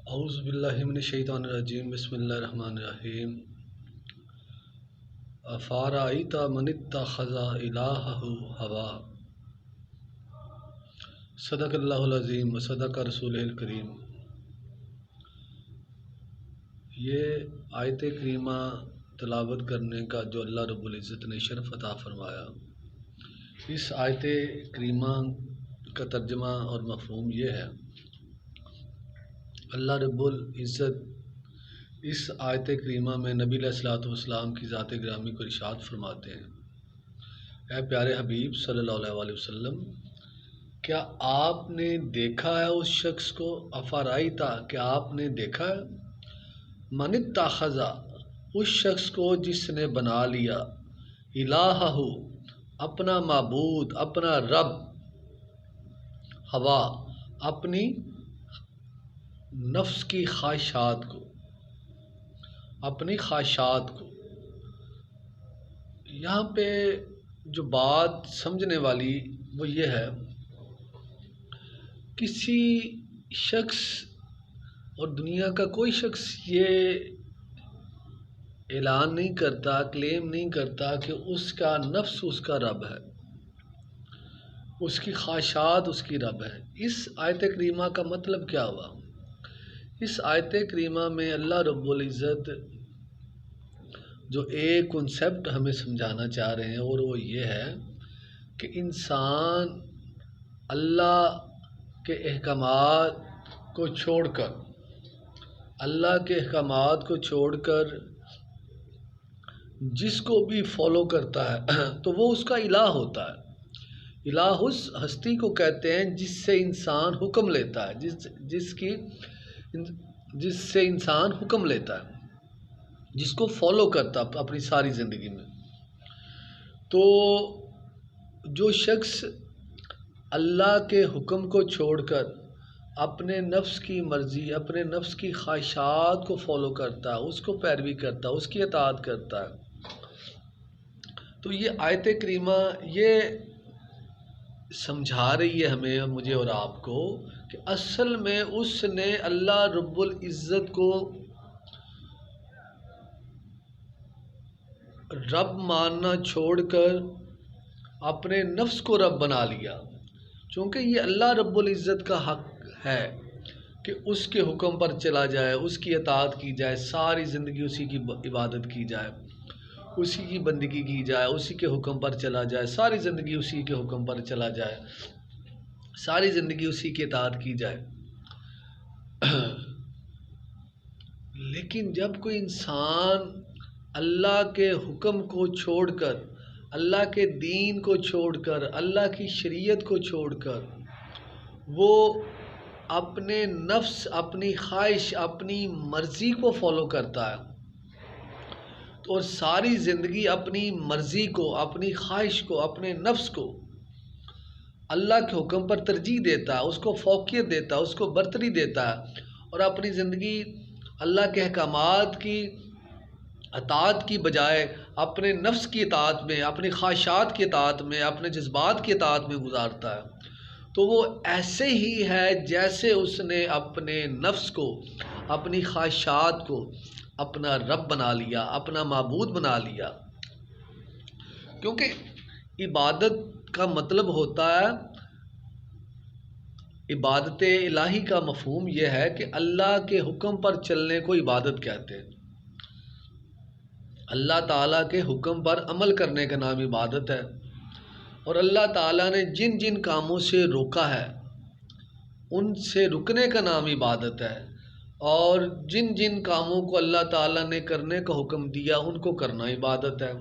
اعوذ باللہ من الشیطان الرجیم بسم اللہ الرحمن الرحیم افارأیت من اتخذ الہہ ہوا صدق اللہ العظیم و صدق رسولہ الکریم۔ یہ آیت کریمہ تلاوت کرنے کا جو اللہ رب العزت نے شرف عطا فرمایا، اس آیت کریمہ کا ترجمہ اور مفہوم یہ ہے، اللہ رب العزت اس آیت کریمہ میں نبی علیہ الصلوۃ والسلام کی ذات گرامی کو ارشاد فرماتے ہیں، اے پیارے حبیب صلی اللہ علیہ وسلم، کیا آپ نے دیکھا ہے اس شخص کو؟ افرائیتا، کیا آپ نے دیکھا ہے؟ من اتخذ، اس شخص کو جس نے بنا لیا، الہہ، اپنا معبود، اپنا رب، ہوا، اپنی نفس کی خواہشات کو، اپنی خواہشات کو۔ یہاں پہ جو بات سمجھنے والی وہ یہ ہے، کسی شخص اور دنیا کا کوئی شخص یہ اعلان نہیں کرتا، کلیم نہیں کرتا کہ اس کا نفس اس کا رب ہے، اس کی خواہشات اس کی رب ہے۔ اس آیت کریمہ کا مطلب کیا ہوا؟ اس آیت کریمہ میں اللہ رب العزت جو ایک کنسیپٹ ہمیں سمجھانا چاہ رہے ہیں، اور وہ یہ ہے کہ انسان اللہ کے احکامات کو چھوڑ کر، اللہ کے احکامات کو چھوڑ کر جس کو بھی فالو کرتا ہے تو وہ اس کا الہ ہوتا ہے۔ الہ اس ہستی کو کہتے ہیں جس سے انسان حکم لیتا ہے، جس سے انسان حکم لیتا ہے، جس کو فالو کرتا ہے اپنی ساری زندگی میں۔ تو جو شخص اللہ کے حکم کو چھوڑ کر اپنے نفس کی مرضی، اپنے نفس کی خواہشات کو فالو کرتا ہے، اس کو پیروی کرتا ہے، اس کی اطاعت کرتا ہے، تو یہ آیت کریمہ یہ سمجھا رہی ہے ہمیں، مجھے اور آپ کو، کہ اصل میں اس نے اللہ رب العزت کو رب ماننا چھوڑ کر اپنے نفس کو رب بنا لیا، چونکہ یہ اللہ رب العزت کا حق ہے کہ اس کے حکم پر چلا جائے، اس کی اطاعت کی جائے، ساری زندگی اسی کی عبادت کی جائے، اسی کی بندگی کی جائے، اسی کے حکم پر چلا جائے، ساری زندگی اسی کے حکم پر چلا جائے، ساری زندگی اسی کی اطاعت کی جائے۔ لیکن جب کوئی انسان اللہ کے حکم کو چھوڑ کر، اللہ کے دین کو چھوڑ کر، اللہ کی شریعت کو چھوڑ کر وہ اپنے نفس، اپنی خواہش، اپنی مرضی کو فالو کرتا ہے، اور ساری زندگی اپنی مرضی کو، اپنی خواہش کو، اپنے نفس کو اللہ کے حکم پر ترجیح دیتا ہے، اس کو فوقیت دیتا ہے، اس کو برتری دیتا ہے، اور اپنی زندگی اللہ کے احکامات کی اطاعت کی بجائے اپنے نفس کی اطاعت میں، اپنی خواہشات کی اطاعت میں، اپنے جذبات کی اطاعت میں گزارتا ہے، تو وہ ایسے ہی ہے جیسے اس نے اپنے نفس کو، اپنی خواہشات کو اپنا رب بنا لیا، اپنا معبود بنا لیا۔ کیونکہ عبادت کا مطلب ہوتا ہے، عبادت الہی کا مفہوم یہ ہے کہ اللہ کے حکم پر چلنے کو عبادت کہتے ہیں۔ اللہ تعالیٰ کے حکم پر عمل کرنے کا نام عبادت ہے، اور اللہ تعالیٰ نے جن جن کاموں سے روکا ہے ان سے رکنے کا نام عبادت ہے، اور جن جن کاموں کو اللہ تعالیٰ نے کرنے کا حکم دیا ان کو کرنا عبادت ہے۔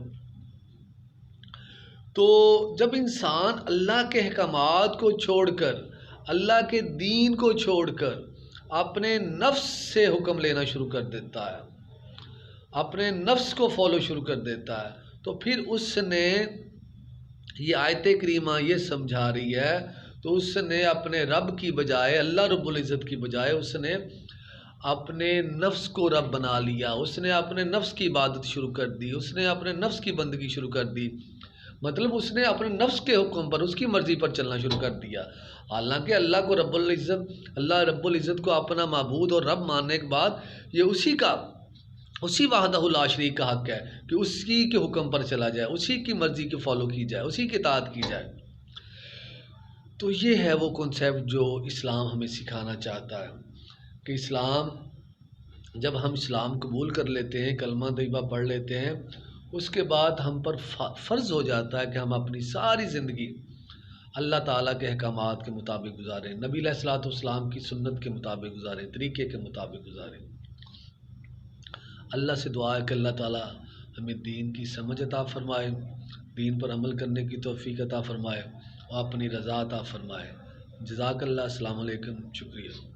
تو جب انسان اللہ کے احکامات کو چھوڑ کر، اللہ کے دین کو چھوڑ کر اپنے نفس سے حکم لینا شروع کر دیتا ہے، اپنے نفس کو فالو شروع کر دیتا ہے، تو پھر اس نے، یہ آیت کریمہ یہ سمجھا رہی ہے، تو اس نے اپنے رب کی بجائے، اللہ رب العزت کی بجائے اس نے اپنے نفس کو رب بنا لیا، اس نے اپنے نفس کی عبادت شروع کر دی، اس نے اپنے نفس کی بندگی شروع کر دی، مطلب اس نے اپنے نفس کے حکم پر، اس کی مرضی پر چلنا شروع کر دیا، حالانکہ اللہ کو اللہ رب العزت کو اپنا معبود اور رب ماننے کے بعد یہ اسی وحدہ لا شریک کا حق ہے کہ اسی کے حکم پر چلا جائے، اسی کی مرضی کے فالو کی جائے، اسی کی اطاعت کی جائے۔ تو یہ ہے وہ کنسیپٹ جو اسلام ہمیں سکھانا چاہتا ہے کہ جب ہم اسلام قبول کر لیتے ہیں، کلمہ طیبہ پڑھ لیتے ہیں، اس کے بعد ہم پر فرض ہو جاتا ہے کہ ہم اپنی ساری زندگی اللہ تعالیٰ کے احکامات کے مطابق گزاریں، نبی علیہ الصلوۃ والسلام کی سنت کے مطابق گزاریں، طریقے کے مطابق گزاریں۔ اللہ سے دعا ہے کہ اللہ تعالیٰ ہمیں دین کی سمجھ عطا فرمائے، دین پر عمل کرنے کی توفیق عطا فرمائے اور اپنی رضا عطا فرمائے۔ جزاک اللہ، السلام علیکم، شکریہ۔